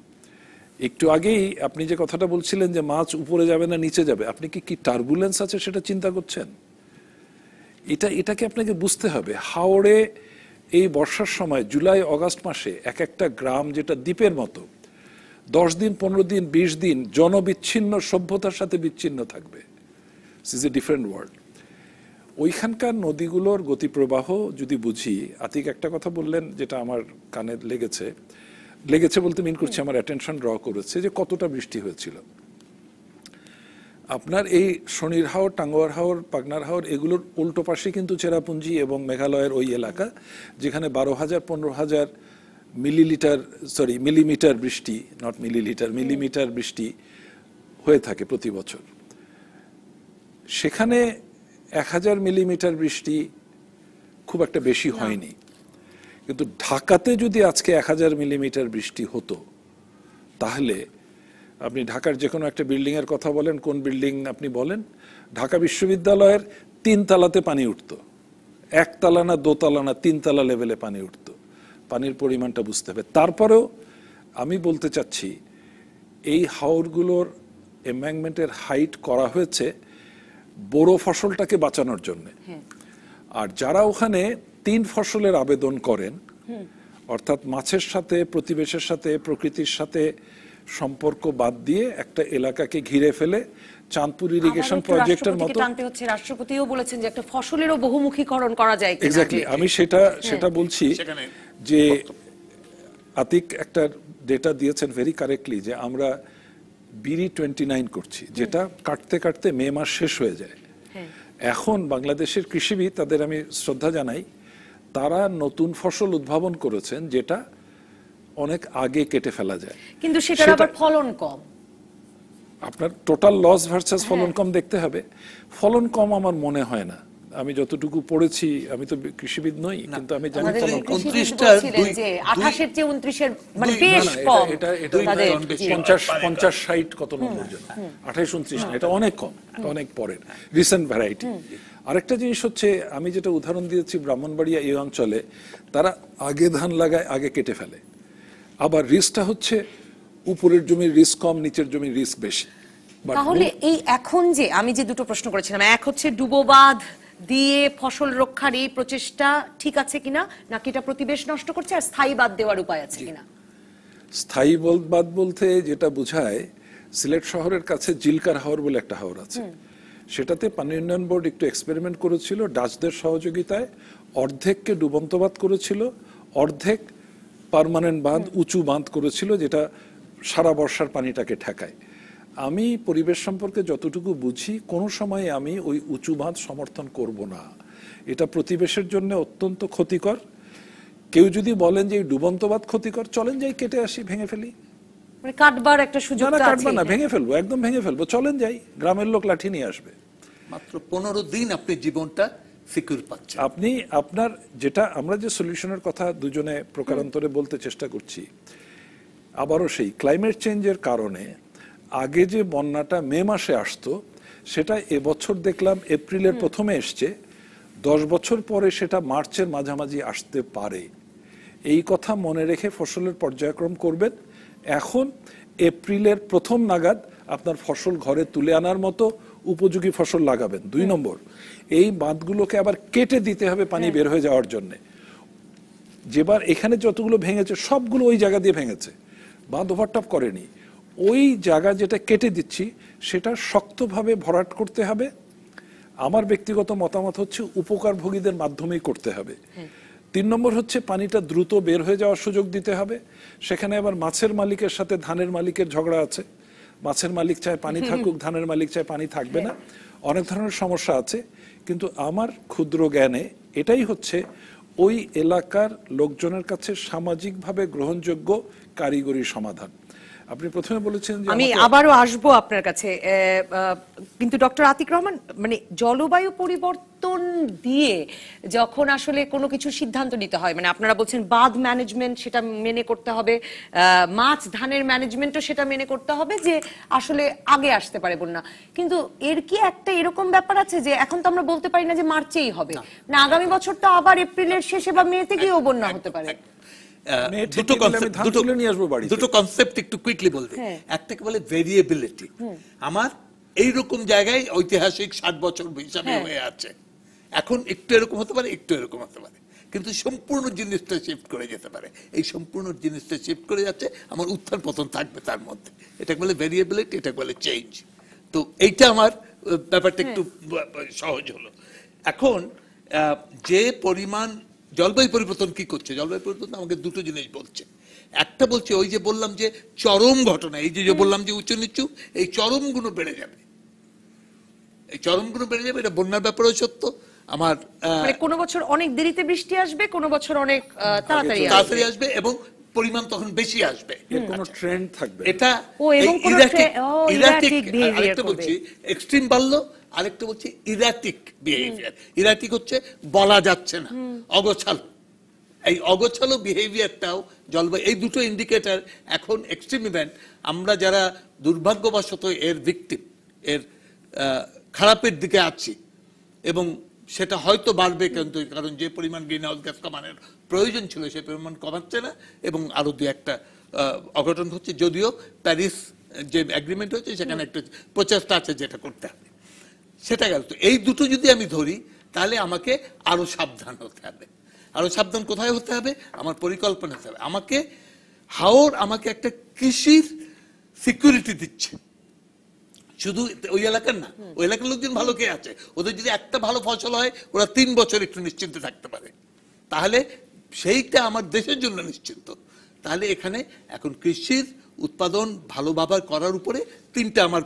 একটু আগেই আপনি যে কথাটা বলছিলেন যে মাছ উপরে যাবে না নিচে যাবে, আপনি কি টার্বুলেন্স আছে সেটা চিন্তা করছেন? এটাকে আপনাকে বুঝতে হবে। হাওড়ে এই বর্ষার সময় জুলাই অগাস্ট মাসে এক একটা গ্রাম যেটা দ্বীপের মতো 10 দিন 15 দিন 20 দিন জনবিচ্ছিন্ন সভ্যতার সাথে বিচ্ছিন্ন থাকবে। This is a different world. ওইখানকার নদীগুলোর গতিপ্রবাহ যদি বুঝি, আতিক একটা কথা বললেন যেটা আমার কানে লেগেছে বলতে মিন করছে, আমার অ্যাটেনশন ড্র করেছে, যে কতটা বৃষ্টি হয়েছিল। আপনার এই শনির হাওর, টাঙ্গুয়ার হাওর, পাগনার হাওর, এগুলোর উল্টো পাশে কিন্তু চেরাপুঞ্জি এবং মেঘালয়ের ওই এলাকা, যেখানে 12,000-15,000 মিলিমিটার বৃষ্টি, নট মিলিলিটার, মিলিমিটার বৃষ্টি হয়ে থাকে প্রতি বছর। সেখানে 1000 মিলিমিটার বৃষ্টি খুব একটা বেশি হয়নি। কিন্তু ঢাকাতে যদি আজকে 1000 মিলিমিটার বৃষ্টি হতো, তাহলে আপনি ঢাকার যে কোনো একটা বিল্ডিং এর কথা বলেন, কোন বিল্ডিং আপনি বলেন, ঢাকা বিশ্ববিদ্যালয়ের 3 তলাতে পানি উঠতো, 1 তলা না 2 তলা না 3 তলা লেভেলে পানি উঠতো। পানির পরিমাণটা বুঝতে হবে। তারপরেও আমি বলতে চাচ্ছি, এই হাওরগুলোর এম্বাঙ্কমেন্টের হাইট করা হয়েছে বড় ফসলটাকে বাঁচানোর জন্য। আর যারা ওখানে 3 ফসলের আবেদন করেন, অর্থাৎ মাছের সাথে, প্রতিবেশের সাথে, প্রকৃতির সাথে সম্পর্ক বাদ দিয়ে একটা এলাকাকে ঘিরে ফেলে চাঁদপুর ইরিগেশন প্রজেক্টের মতো টানতে হচ্ছে। রাষ্ট্রপতিও বলেছেন যে একটা ফসলেরও বহুমুখীকরণ করা যায়। এক্স্যাক্টলি, আমি সেটা বলছি যে আতিক একটা ডেটা দিয়েছেন ভেরি কারেক্টলি, যে আমরা বিড়ি 29 করছি, যেটা কাটতে কাটতে মে মাস শেষ হয়ে যায়। এখন বাংলাদেশের কৃষিবিদ, তাদের আমি শ্রদ্ধা জানাই, তারা নতুন ফসল উদ্ভাবন করেছেন যেটা অনেক আগে কেটে ফেলা যায়, কিন্তু সেটার আবার ফলন কম। আপনার টোটাল লস ভার্সাস ফলন কম দেখতে হবে। ফলন কম আমার মনে হয় না, আমি যতটুকু পড়েছি, আমি তো কৃষিবিদ নই, কিন্তু আমি জানি আমাদের ফলন কম। কৃষিবিদ বলছিলেন যে 28 এর চেয়ে 29 মানে বেশ কম। এটা তাদের 50-60 কত নম্বর জন্য 28-29 না, এটা অনেক কম, অনেক পরের রিসেন্ট ভ্যারাইটি। আরেকটা জিনিস হচ্ছে, আমি যেটা উদাহরণ দিয়েছি ব্রাহ্মণবাড়িয়া এই অঞ্চলে, তারা আগে ধান লাগায়, আগে কেটে ফেলে। আবার রিস্কটা হচ্ছে উপরের জমির রিস্ক কম, নিচের জমির রিস্ক বেশি। তাহলে এই এখন যে আমি যে দুটো প্রশ্ন করেছিলাম, এক হচ্ছে ডুবোবাঁধ দিয়ে ফসল রক্ষার এই প্রচেষ্টা ঠিক আছে কিনা, নাকি এটা প্রতিবেশ নষ্ট করছে, আর স্থায়ী বাঁধ দেওয়ার উপায় আছে কিনা? স্থায়ী বাঁধ বলতে যেটা বোঝায়, সিলেট শহরের কাছে জিলকার হাওর বলে একটা হাওর আছে, সেটাতে পানি উন্নয়ন বোর্ড একটু এক্সপেরিমেন্ট করেছিল ডাচদের সহযোগিতায়। অর্ধেককে ডুবন্ত বাঁধ করেছিল, অর্ধেক পার্মানেন্ট বাঁধ, উঁচু বাঁধ করেছিল, যেটা সারা বর্ষার পানিটাকে ঠেকায়। আমি পরিবেশ সম্পর্কে যতটুকু বুঝি, কোনো সময় আমি ওই উঁচু বাঁধ সমর্থন করব না, এটা প্রতিবেশের জন্য অত্যন্ত ক্ষতিকর। কেউ যদি বলেন যে এই ডুবন্ত বাঁধ ক্ষতিকর, চলেন যাই কেটে আসি, ভেঙে ফেলি। মানে কাটবার একটা সুযোগ না, আছে? কাটবা না, ভেঙে ফেলবো, একদম ভেঙে ফেলবো, চলেন যাই, গ্রামের লোক লাঠি নিয়ে আসবে। মাত্র 15 দিন আপনি জীবনটা সিকিউর পাচ্ছেন। আপনি আপনার যেটা, আমরা যে সলিউশনের কথা দুজনে প্রকারান্তরে বলতে চেষ্টা করছি, আবারও সেই ক্লাইমেট চেঞ্জের কারণে আগে যে বন্যাটা মে মাসে আসতো, সেটা এবছর দেখলাম এপ্রিলের প্রথমে এসছে, 10 বছর পরে সেটা মার্চের মাঝামাঝি আসতে পারে। এই কথা মনে রেখে ফসলের পর্যায়ক্রম করবেন। এখন এপ্রিলের প্রথম নাগাদ আপনার ফসল ঘরে তুলে আনার মতো উপযোগী ফসল লাগাবেন। 2 নম্বর, এই বাঁধগুলোকে আবার কেটে দিতে হবে পানি বের হয়ে যাওয়ার জন্য। যেবার এখানে যতগুলো ভেঙেছে সবগুলো ওই জায়গা দিয়ে ভেঙেছে, বাঁধ ওভারটপ করেনি। ওই জায়গা যেটা কেটে দিচ্ছি সেটা শক্তভাবে ভরাট করতে হবে। আমার ব্যক্তিগত মতামত হচ্ছে উপকারভোগীদের মাধ্যমেই করতে হবে। 3 নম্বর হচ্ছে পানিটা দ্রুত বের হয়ে যাওয়ার সুযোগ দিতে হবে। সেখানে আবার মাছের মালিকের সাথে ধানের মালিকের ঝগড়া আছে, মাছের মালিক চায় পানি থাকুক, ধানের মালিক চায় পানি থাকবে না, অনেক ধরনের সমস্যা আছে। কিন্তু আমার ক্ষুদ্র জ্ঞানে এটাই হচ্ছে ওই এলাকার লোকজনের কাছে সামাজিকভাবে গ্রহণযোগ্য কারিগরি সমাধান। আপনি প্রথমে বলেছেন যে আমি আবারও আসবো আপনার কাছে, কিন্তু ডক্টর আতিক রহমান, মানে জলবায়ু পরিবর্তন দিয়ে যখন আসলে কোনো কিছু সিদ্ধান্ত নিতে হয়, মানে আপনারা বলছেন বাঁধ ম্যানেজমেন্ট সেটা মেনে করতে হবে, মাছ ধানের ম্যানেজমেন্টও সেটা মেনে করতে হবে, যে আসলে আগে আসতে পারে বন্যা। কিন্তু এর কি একটা এরকম ব্যাপার আছে যে এখন তো আমরা বলতে পারি না যে মার্চেই হবে, না আগামী বছর তো আবার এপ্রিলের শেষে বা মেতে গিয়েও বন্যা হতে পারে। দুটো কনসেপ্ট একটু কুইকলি বলতে, একটাকে বলে ভেরিয়েবিলিটি। আমার এইরকম জায়গায় ঐতিহাসিক 60 বছর হিসাবে হয়ে আছে, এখন একটু এরকম হতে পারে, একটু এরকম হতে পারে, কিন্তু সম্পূর্ণ জিনিসটা শিফট করে যেতে পারে। এই সম্পূর্ণ জিনিসটা শিফট করে যাচ্ছে, আমার উত্থান পতন থাকবে তার মধ্যে। এটাকে বলে ভেরিয়েবিলিটি, এটাকে বলে চেঞ্জ। তো এইটা আমার ব্যাপারটা একটু সহজ হলো। এখন যে পরিমাণ জলবায়ু পরিবর্তন কি করছে, জলবায়ু পরিবর্তন আমাকে দুটো জিনিস বলছে। একটা বলছে ওই যে বললাম যে চরম ঘটনা, এই যে বললাম যে উঁচু নিচু, এই চরমগুলো বেড়ে যাবে, এই চরমগুলো বেড়ে যাবে। এটা বন্যার ব্যাপারেও সত্য। আমার মানে কোনো বছর অনেক দেরিতে বৃষ্টি আসবে, কোনো বছর অনেক তাড়াতাড়ি আসবে, এবং পরিমাণ তখন বেশি আসবে, এর কোনো ট্রেন্ড থাকবে। এটা ইরাটিক আরেকটা বলছি এক্সট্রিম বাড়লো, আরেকটা বলছি ইরাটিক বিহেভিয়ার। ইরাটিক হচ্ছে বলা যাচ্ছে না, অগোছালো। এই অগোছালো বিহেভিয়ারটাও জলবায়ু, এই দুটো ইন্ডিকেটর এখন এক্সট্রিম ইভেন্ট, আমরা যারা দুর্ভাগ্যবশত এর ভিকটিম, এর খারাপের দিকে আছি, এবং সেটা হয়তো বাড়বে, কিন্তু কারণ যে পরিমাণ গ্রিন হাউস গ্যাস কমানোর প্রয়োজন ছিল সেই পরিমাণ কমাচ্ছে না, এবং আরো 2-1টা অঘটন হচ্ছে। যদিও প্যারিস যে এগ্রিমেন্ট হয়েছে সেখানে একটা প্রচেষ্টা আছে যেটা করতে হবে, সেটা গেল। তো এই দুটো যদি আমি ধরি, তাহলে আমাকে আরো সাবধান হতে হবে। আরো সাবধান কোথায় হতে হবে? আমার পরিকল্পনা হতে হবে। আমাকে হাওর আমাকে একটা কৃষির সিকিউরিটি দিচ্ছে, শুধু ওই এলাকার না, ওই এলাকার লোকজন ভালো কে আছে, ওদের যদি একটা ভালো ফসল হয় ওরা 3 বছর একটু নিশ্চিন্তে থাকতে পারে, তাহলে সেইটা আমার দেশের জন্য নিশ্চিন্ত। তাহলে এখানে এখন কৃষির উৎপাদন ভালোভাবে করার উপরে 3টা আমার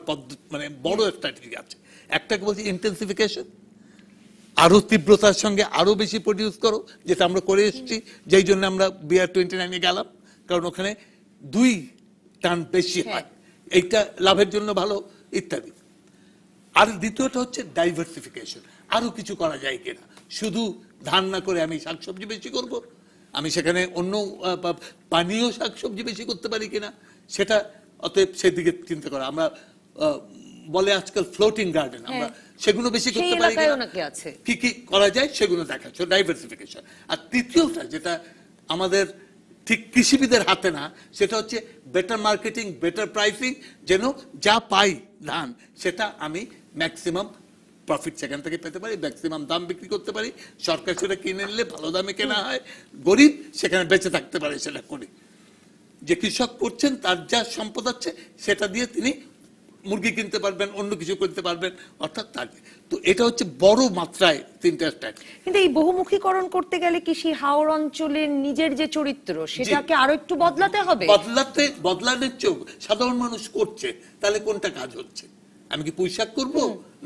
মানে বড় স্ট্র্যাটেজি আছে। একটাকে বলছি ইন্টেন্সিফিকেশন, আরো তীব্রতার সঙ্গে আরো বেশি প্রডিউস করো, যেটা আমরা করে এসেছি, যেই জন্য আমরা BR-29 গেলাম, কারণ ওখানে 2 টান বেশি হয়। এইটা লাভের জন্য ভালো ইত্যাদি। আর দ্বিতীয়টা হচ্ছে ডাইভার্সিফিকেশন, আরো কিছু করা যায় কিনা, শুধু ধান না করে আমি শাকসবজি বেশি করব, আমি সেখানে অন্য পানীয় শাকসবজি বেশি করতে পারি কিনা সেটা, অতএব সেদিকে চিন্তা করা। আমরা বলে আজকাল ফ্লোটিং গার্ডেন, আমরা সেগুলো বেশি করতে পারি কিনা, কি কি করা যায় সেগুলো দেখাচ্ছ, ডাইভার্সিফিকেশন। আর তৃতীয়টা যেটা আমাদের ঠিক কৃষিবিদের হাতে না, সেটা হচ্ছে বেটার মার্কেটিং, বেটার প্রাইসিং, যেন যা পাই ধান সেটা আমি ম্যাক্সিমাম প্রফিট সেখান থেকে পেতে পারি, ম্যাক্সিমাম দাম বিক্রি করতে পারি, সরকার সেটা কিনে নিলে ভালো দামে কেনা হয়, গরিব সেখানে বেঁচে থাকতে পারে, সেটা করি। যে কৃষক করছেন তার যা সম্পদ আছে সেটা দিয়ে তিনি মুরগি কিনতে পারবেন, অন্য কিছু করতে পারবেন, অর্থাৎ তার। তো এটা হচ্ছে বড় মাত্রায় তিনটা স্ট্যাক। কিন্তু এই বহুমুখীকরণ করতে গেলে কি সেই হাওর অঞ্চলের নিজের যে চরিত্র সেটাকে আরো একটু বদলাতে হবে? বদলানোর চোখ সাধারণ মানুষ করছে, তাহলে কোনটা কাজ হচ্ছে? আমি কি পুঁইশাক করব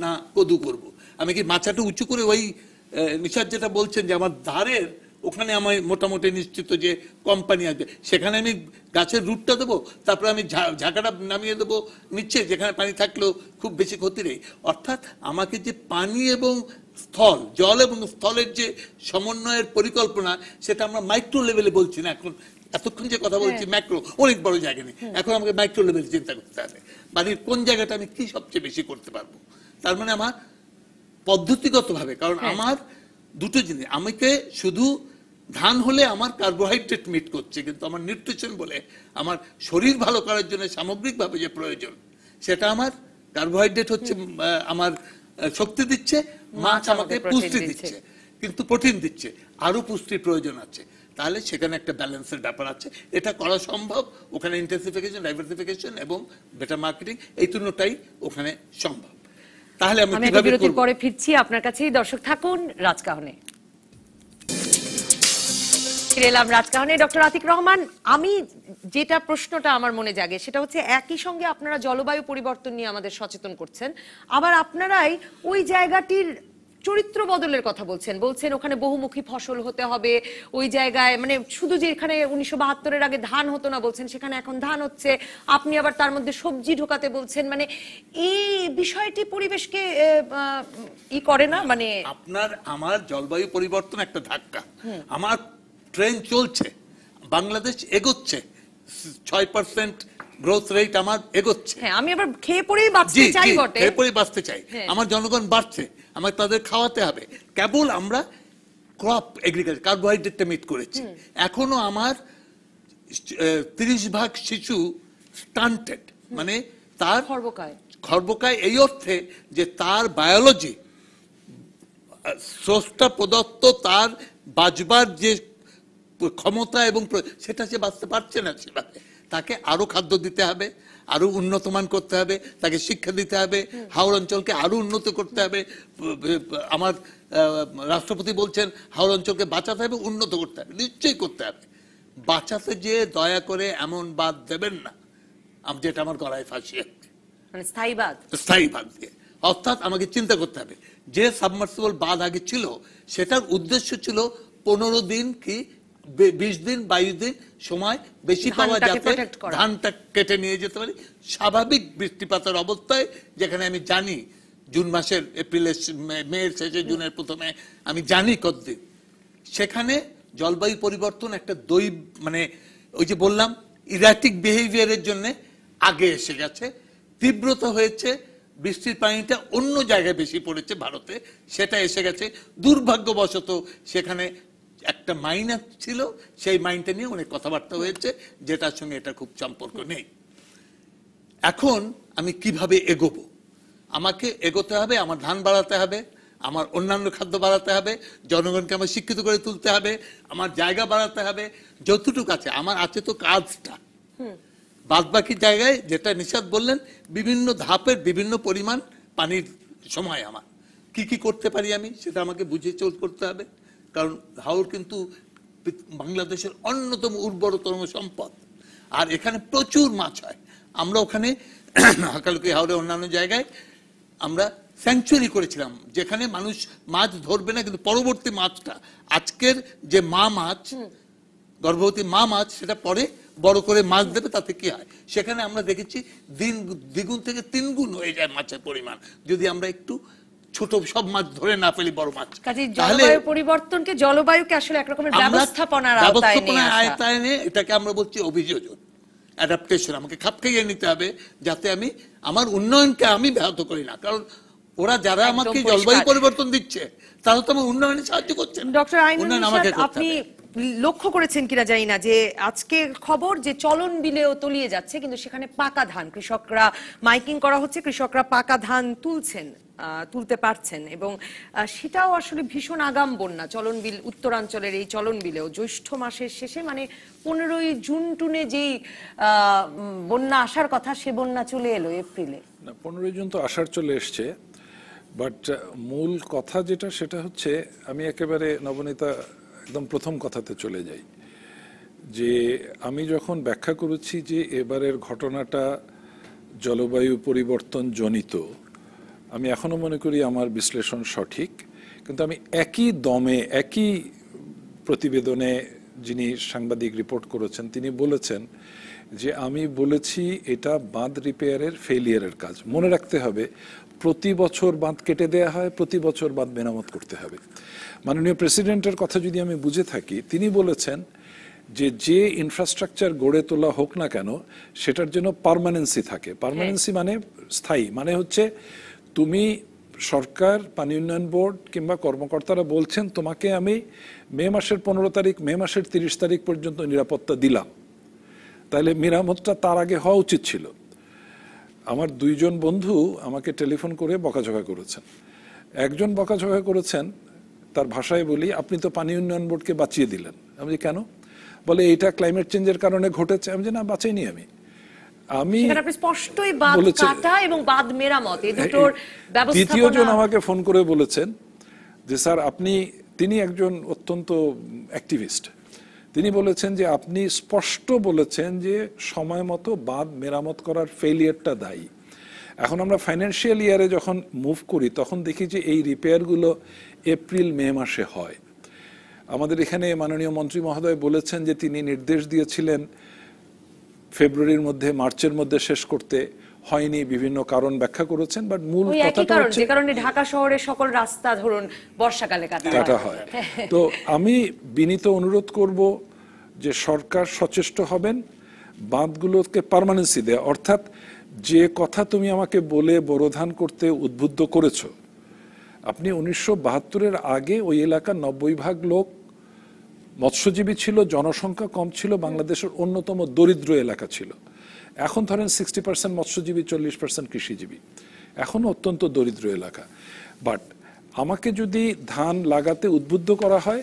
না কদু করব? আমি কি মাচাটা উঁচু করে ওই নিশাদ যেটা বলছেন যে আমার ধারের ওখানে আমি মোটামুটি নিশ্চিত যে কোম্পানি আসবে, সেখানে আমি গাছের রুটটা দেবো, তারপরে আমি ঝাঁকাটা নামিয়ে দেবো নিচে, যেখানে পানি থাকলেও খুব বেশি ক্ষতি নেই। অর্থাৎ আমাকে যে পানি এবং স্থল, জল এবং স্থলের যে সমন্বয়ের পরিকল্পনা, সেটা আমরা মাইক্রো লেভেলে বলছি না এখন, এতক্ষণ যে কথা বলছি ম্যাক্রো, অনেক বড় জায়গা নেই, এখন আমাকে মাইক্রো লেভেলে চিন্তা করতে হবে, বাড়ির কোন জায়গাটা আমি কি সবচেয়ে বেশি করতে পারবো। তার মানে আমার পদ্ধতিগতভাবে, কারণ আমার দুটো জিনিস, আমাকে শুধু ধান হলে আমার কার্বোহাইড্রেট মিট করছে, কিন্তু আমার নিউট্রিশন বলে আমার শরীর ভালো করার জন্য সামগ্রিকভাবে যে প্রয়োজন, সেটা আমার কার্বোহাইড্রেট হচ্ছে আমার শক্তি দিচ্ছে, মাছ আমাকে পুষ্টি দিচ্ছে, কিন্তু প্রোটিন দিচ্ছে, আরো পুষ্টির প্রয়োজন আছে। তাহলে সেখানে একটা ব্যালেন্সের ব্যাপার আছে, এটা করা সম্ভব। ওখানে ইন্টেন্সিফিকেশন, ডাইভার্সিফিকেশন এবং বেটার মার্কেটিং, এই তিনটাই ওখানে সম্ভব। তাহলে আমি কিভাবে করব? পরে ফিরছি আপনার কাছেই, দর্শক থাকুন রাজকাহনে। ফিরে এলাম রাজকাহনে। ডক্টর আতিক রহমান, আমি যেটা প্রশ্নটা আমার মনে জাগে সেটা হচ্ছে, একই সঙ্গে আপনারা জলবায়ু পরিবর্তন নিয়ে আমাদের সচেতন করছেন, আবার আপনারাই ওই জায়গাটির চরিত্র বদলের কথা বলছেন ওখানে বহুমুখী ফসল হতে হবে, ওই জায়গায় মানে শুধু যে এখানে 1972-এর আগে ধান হতো না বলছেন, সেখানে এখন ধান হচ্ছে, আপনি আবার তার মধ্যে সবজি ঢোকাতে বলছেন, মানে এই বিষয়টি পরিবেশকে ই করে না? মানে আপনার আমার জলবায়ু পরিবর্তন একটা ধাক্কা, আমার ট্রেন চলছে, বাংলাদেশ এগোচ্ছে, 6% গ্রোথ রেট আমার এগোচ্ছে। হ্যাঁ, আমি আবার খেয়ে পরেই বাঁচতে চাই, বটে খেয়ে পরেই বাঁচতে চাই, আমার জনগণ বাড়ছে, আমার তাদের খাওয়াতে হবে। কেবল আমরা ক্রপ এগ্রিকালচার কার্বোহাইড্রেটটা মিট করেছি, এখনো আমার 30% শিশু স্টান্টেড, মানে তার খর্বকায়, এই অর্থে যে তার বায়োলজি, স্রষ্টা প্রদত্ত তার বাঁচবার যে ক্ষমতা এবং সেটা সে বাঁচতে পারছে না সেভাবে, তাকে আরো খাদ্য দিতে হবে, আরো উন্নতমান করতে হবে, তাকে শিক্ষা দিতে হবে, হাওড় অঞ্চলকে আরো উন্নত করতে হবে। আমার রাষ্ট্রপতি বলছেন হাওড় অঞ্চলকে বাঁচাতে হবে, উন্নত করতে হবে, নিশ্চয়ই করতে হবে। বাঁচাতে যে দয়া করে এমন বাদ দেবেন না যেটা আমার গলায় ফাঁসিয়ে, মানে স্থায়ী বাদ দিয়ে। অর্থাৎ আমাকে চিন্তা করতে হবে, যে সাবমার্সিবল বাঁধ আগে ছিল সেটার উদ্দেশ্য ছিল 15 দিন কি 20 দিন 22 দিন সময় বেশি পাওয়া, যাতে ধানটা কেটে নিয়ে যেতে পারি স্বাভাবিক বৃষ্টিপাতের অবস্থায়, যেখানে আমি জানি জুন মাসের এপ্রিলের মেয়ের শেষে জুনের প্রথমে আমি জানি কতদিন, সেখানে জলবায়ু পরিবর্তন একটা মানে ওই যে বললাম ইরাটিক বিহেভিয়ারের জন্য আগে এসে গেছে, তীব্রতা হয়েছে, বৃষ্টির পানিটা অন্য জায়গায় বেশি পড়েছে ভারতে, সেটা এসে গেছে। দুর্ভাগ্যবশত সেখানে একটা মাইন ছিল, সেই মাইনটা নিয়ে অনেক কথাবার্তা হয়েছে, যেটার সঙ্গে এটা খুব সম্পর্ক নেই। এখন আমি কিভাবে এগোবো? আমাকে এগোতে হবে, আমার ধান বাড়াতে হবে, আমার অন্যান্য খাদ্য বাড়াতে হবে, জনগণকে আমার শিক্ষিত করে তুলতে হবে, আমার জায়গা বাড়াতে হবে, যতটুকু আছে আমার আছে তো কাজটা। বাদ বাকি জায়গায় যেটা নিশাদ বললেন, বিভিন্ন ধাপের বিভিন্ন পরিমাণ পানির সময় আমার কি কি করতে পারি আমি, সেটা আমাকে বুঝে করতে হবে। কারণ হাওর কিন্তু বাংলাদেশের অন্যতম উর্বরতম সম্পদ, আর এখানে প্রচুর মাছ হয়। আমরা ওখানে হাকালুকি হাওরে অন্যান্য জায়গায় আমরা স্যাংচুয়ারি করেছিলাম, যেখানে মানুষ মাছ ধরবে না, কিন্তু পরবর্তী মাছটা আজকের যে মা মাছ, গর্ভবতী মা মাছ, সেটা পরে বড় করে মাছ দেবে, তাতে কি হয়? সেখানে আমরা দেখেছি দ্বিগুণ থেকে 3 গুণ হয়ে যায় মাছের পরিমাণ, যদি আমরা একটু ছোট সব মাছ ধরে না ফেলি, বড় মাছ। কাজেই জলবায়ু পরিবর্তনকে, জলবায়ুকে আসলে একরকমের ব্যবস্থাপনার আওতায় এনে এটাকে আমরা বলছি অভিযোজন, অ্যাডাপ্টেশন। আমাকে খাপ খাইয়ে নিতে হবে যাতে আমি আমার উন্নয়নকে আমি ব্যাহত করি না, কারণ ওরা যারা আমাকে জলবায়ু পরিবর্তন দিচ্ছে তারা তো আমার উন্নয়নে সাহায্য করছে। ডক্টর আইনুল নিশাত, আপনি লক্ষ্য করেছেন কিনা জানি না যে আজকে খবর যে চলন বিলেও তলিয়ে যাচ্ছে, কিন্তু সেখানে পাকা ধান, কৃষকরা মাইকিং করা হচ্ছে, কৃষকরা পাকা ধান তুলতে পারছেন, এবং সেটাও আসলে ভীষণ আগাম বন্যা। চলন বিল, উত্তরাঞ্চলের এই চলন বিলেও জ্যৈষ্ঠ মাসের শেষে, মানে 15ই জুন টুনে যেই বন্যা আসার কথা, সে বন্যা চলে এলো এপ্রিলে। না, 15ই জুন তো আসার চলে এসছে, বাট মূল কথা যেটা সেটা হচ্ছে, আমি একেবারে নবনীতা একদম প্রথম কথাতে চলে যাই, যে আমি যখন ব্যাখ্যা করেছি যে এবারের ঘটনাটা জলবায়ু পরিবর্তন জনিত, আমি এখনো মনে করি আমার বিশ্লেষণ সঠিক, কিন্তু আমি একই দমে একই প্রতিবেদনে যিনি সাংবাদিক রিপোর্ট করেছেন তিনি বলেছেন যে আমি বলেছি এটা বাঁধ রিপেয়ারের ফেলিয়ারের কাজ। মনে রাখতে হবে, প্রতি বছর বাঁধ কেটে দেয়া হয়, প্রতি বছর বাঁধ মেরামত করতে হবে। মাননীয় প্রেসিডেন্টের কথা যদি আমি বুঝে থাকি, তিনি বলেছেন যে ইনফ্রাস্ট্রাকচার গড়ে তোলা হোক না কেন সেটার জন্য পার্মানেন্সি থাকে। পার্মানেন্সি মানে স্থায়ী, মানে হচ্ছে তুমি সরকার, পানি উন্নয়ন বোর্ড কিংবা কর্মকর্তারা বলছেন তোমাকে আমি মে মাসের 15 তারিখ, মে মাসের 30 তারিখ পর্যন্ত নিরাপত্তা দিলাম, তাহলে মেরামতটা তার আগে হওয়া উচিত ছিল। আমার 2 জন বন্ধু আমাকে টেলিফোন করে বকাঝকা করেছেন। একজন বকাঝকা করেছেন, তার ভাষায় বলি, আপনি তো পানি উন্নয়ন বোর্ডকে বাঁচিয়ে দিলেন। আমি কেন? বলে এটা ক্লাইমেট চেঞ্জের কারণে ঘটেছে। আমি যে না, বাঁচাইনি আমি। স্পষ্টই বাঁধ কাটা এবং বাঁধ মেরামত এই দুটোর ব্যবস্থাপনা। দ্বিতীয় জন আমাকে ফোন করে বলেছেন যে স্যার তিনি একজন অত্যন্ত অ্যাক্টিভিস্ট, তিনি বলেছেন যে আপনি স্পষ্ট বলেছেন যে সময় মতো বাঁধ মেরামত করার ফেলিয়ারটা দায়ী। এখন আমরা ফাইন্যান্সিয়াল ইয়ারে যখন মুভ করি তখন দেখি যে এই রিপেয়ারগুলো এপ্রিল মে মাসে হয়। আমাদের এখানে মাননীয় মন্ত্রী মহোদয় বলেছেন যে তিনি নির্দেশ দিয়েছিলেন ফেব্রুয়ারির মধ্যে, মার্চের মধ্যে শেষ করতে, হয়নি, বিভিন্ন কারণ ব্যাখ্যা করেছেন। বাট মূল কথাটা হচ্ছে, যে কারণে ঢাকা শহরের সকল রাস্তা ধরুন বর্ষাকালে কাটা হয়। তো আমি বিনীত অনুরোধ করব যে সরকার সচেষ্ট হবেন, বাঁধগুলোকে পার্মানেন্সি দেয়া, অর্থাৎ যে কথা তুমি আমাকে বলে বোরো ধান করতে উদ্বুদ্ধ করেছ, আপনি 1972-এর আগে ওই এলাকার 90% লোক মৎস্যজীবী ছিল, জনসংখ্যা কম ছিল, বাংলাদেশের অন্যতম দরিদ্র এলাকা ছিল। এখন ধরেন 60% মৎস্যজীবী, 40% কৃষিজীবী, এখন অত্যন্ত দরিদ্র এলাকা। বাট আমাকে যদি ধান লাগাতে উদ্বুদ্ধ করা হয়,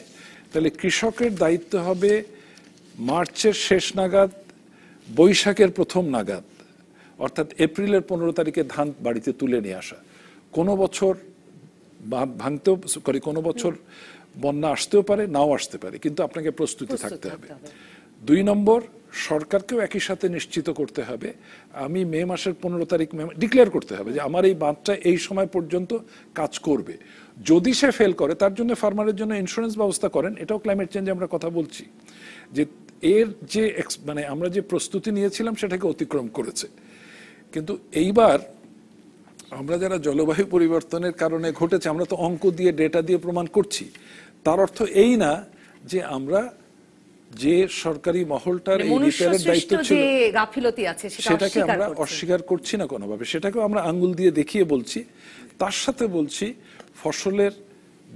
তাহলে কৃষকের দায়িত্ব হবে মার্চের শেষ নাগাদ, বৈশাখের প্রথম নাগাদ, অর্থাৎ এপ্রিলের 15 তারিখে ধান বাড়িতে তুলে নিয়ে আসা। কোনো বছর ভাঙতেও পারে, কোনো বছর বন্যা আসতেও পারে, নাও আসতে পারে, কিন্তু আপনাকে প্রস্তুতি থাকতে হবে। 2 নম্বর, সরকারকেও একই সাথে নিশ্চিত করতে হবে, আমি মে মাসের 15 তারিখ ডিক্লেয়ার করতে হবে যে আমার এই বাঁধটা এই সময় পর্যন্ত কাজ করবে। যদি সে ফেল করে, তার জন্য ফার্মারের জন্য ইন্স্যুরেন্স ব্যবস্থা করেন। এটাও ক্লাইমেট চেঞ্জে আমরা কথা বলছি, যে এর যে মানে আমরা যে প্রস্তুতি নিয়েছিলাম সেটাকে অতিক্রম করেছে। কিন্তু এইবার আমরা যারা জলবায়ু পরিবর্তনের কারণে ঘটেছে, আমরা তো অঙ্ক দিয়ে, ডেটা দিয়ে প্রমাণ করছি। তার অর্থ এই না যে আমরা যে সরকারি মহলটার এই রিপেয়ারের দায়িত্ব ছিল গাফিলতি আছে সেটাকে আমরা অস্বীকার করছি না কোনোভাবে, সেটাকেও আমরা আঙ্গুল দিয়ে দেখিয়ে বলছি। তার সাথে বলছি ফসলের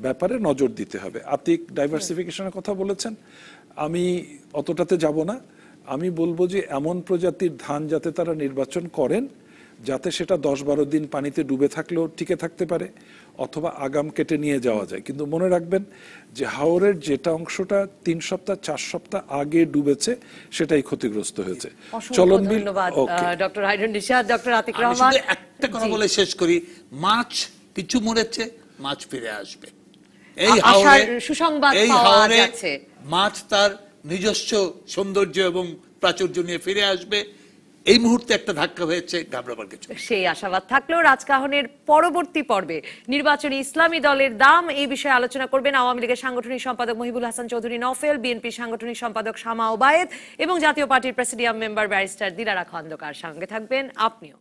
ব্যাপারে নজর দিতে হবে। আতিক ডাইভার্সিফিকেশনের কথা বলেছেন, আমি অতটাতে যাব না। আমি বলবো যে এমন প্রজাতির ধান যাতে তারা নির্বাচন করেন যাতে সেটা 10-12 দিন পানিতে ডুবে থাকলেও টিকে থাকতে পারে, অথবা আগাম কেটে নিয়ে যাওয়া যায়। কিন্তু মনে রাখবেন যে হাওরের যেটা অংশটা 3 সপ্তাহ 4 সপ্তাহ আগে ডুবেছে সেটাই ক্ষতিগ্রস্ত হয়েছে। চলন বিল। ডক্টর আইনুল নিশাত, ডক্টর আতিক রহমান, একটা কথা বলে শেষ করি, মাছ কিছু মরেছে, মাছ ফিরে আসবে। এই হাওরে মাছ তার নিজস্ব সৌন্দর্য এবং প্রাচুর্য নিয়ে ফিরে আসবে। এই মুহূর্তে একটা ধাক্কা হয়েছে, ঘাবড়াবার কিছু নেই। সেই আশাবাদ থাকলেও রাজকাহনের পরবর্তী পর্বে নির্বাচনী ইসলামী দলের দাম এই বিষয়ে আলোচনা করবেন আওয়ামী লীগের সাংগঠনিক সম্পাদক মহিবুল হাসান চৌধুরী নফেল, বিএনপির সাংগঠনিক সম্পাদক শামা ওবায়েদ এবং জাতীয় পার্টির presidium member barrister Dilara Khandakar. সঙ্গে থাকবেন আপনিও।